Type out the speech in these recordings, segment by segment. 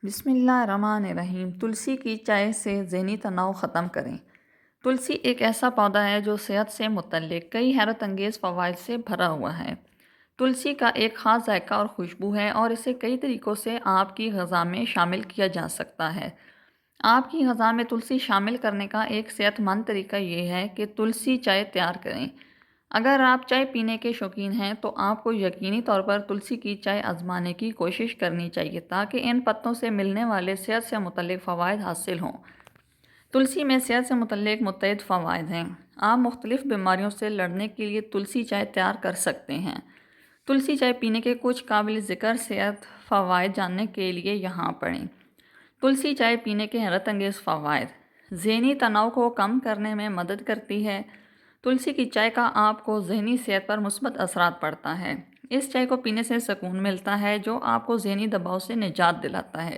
بسم اللہ الرحمن الرحیم۔ تلسی کی چائے سے ذہنی تناؤ ختم کریں۔ تلسی ایک ایسا پودا ہے جو صحت سے متعلق کئی حیرت انگیز فوائد سے بھرا ہوا ہے۔ تلسی کا ایک خاص ذائقہ اور خوشبو ہے اور اسے کئی طریقوں سے آپ کی غذا میں شامل کیا جا سکتا ہے۔ آپ کی غذا میں تلسی شامل کرنے کا ایک صحت مند طریقہ یہ ہے کہ تلسی چائے تیار کریں۔ اگر آپ چائے پینے کے شوقین ہیں تو آپ کو یقینی طور پر تلسی کی چائے آزمانے کی کوشش کرنی چاہیے تاکہ ان پتوں سے ملنے والے صحت سے متعلق فوائد حاصل ہوں۔ تلسی میں صحت سے متعلق متعدد فوائد ہیں۔ آپ مختلف بیماریوں سے لڑنے کے لیے تلسی چائے تیار کر سکتے ہیں۔ تلسی چائے پینے کے کچھ قابل ذکر صحت فوائد جاننے کے لیے یہاں پڑھیں۔ تلسی چائے پینے کے حیرت انگیز فوائد۔ ذہنی تناؤ کو کم کرنے میں مدد کرتی ہے۔ تلسی کی چائے کا آپ کو ذہنی صحت پر مثبت اثرات پڑتا ہے۔ اس چائے کو پینے سے سکون ملتا ہے جو آپ کو ذہنی دباؤ سے نجات دلاتا ہے۔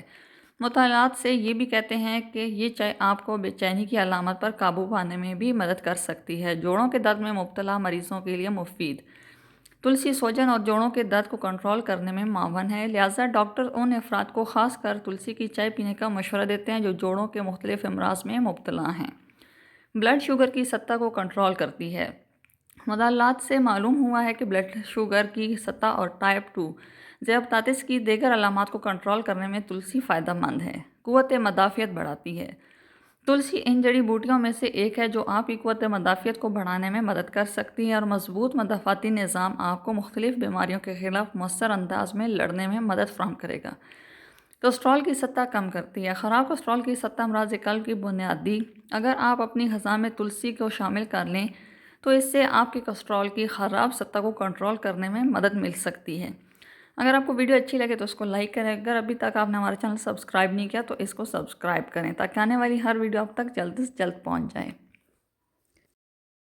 مطالعات سے یہ بھی کہتے ہیں کہ یہ چائے آپ کو بے چینی کی علامت پر قابو پانے میں بھی مدد کر سکتی ہے۔ جوڑوں کے درد میں مبتلا مریضوں کے لیے مفید۔ تلسی سوجن اور جوڑوں کے درد کو کنٹرول کرنے میں معاون ہے، لہٰذا ڈاکٹر ان افراد کو خاص کر تلسی کی چائے پینے کا مشورہ دیتے ہیں جو جوڑوں کے مختلف امراض میں مبتلا ہیں۔ بلڈ شوگر کی سطح کو کنٹرول کرتی ہے۔ مطالعات سے معلوم ہوا ہے کہ بلڈ شوگر کی سطح اور ٹائپ 2 ذیابیطس کی دیگر علامات کو کنٹرول کرنے میں تلسی فائدہ مند ہے۔ قوت مدافعت بڑھاتی ہے۔ تلسی ان جڑی بوٹیوں میں سے ایک ہے جو آپ کی قوت مدافعت کو بڑھانے میں مدد کر سکتی ہے اور مضبوط مدافعتی نظام آپ کو مختلف بیماریوں کے خلاف مؤثر انداز میں لڑنے میں مدد فراہم کرے گا۔ کولیسٹرول کی سطح کم کرتی ہے۔ خراب کولیسٹرول کی سطح امراض قلب کی بنیادی۔ اگر آپ اپنی غذا میں تلسی کو شامل کر لیں تو اس سے آپ کی کولیسٹرول کی خراب سطح کو کنٹرول کرنے میں مدد مل سکتی ہے۔ اگر آپ کو ویڈیو اچھی لگے تو اس کو لائک کریں۔ اگر ابھی تک آپ نے ہمارا چینل سبسکرائب نہیں کیا تو اس کو سبسکرائب کریں تاکہ آنے والی ہر ویڈیو آپ تک جلد سے جلد پہنچ جائے۔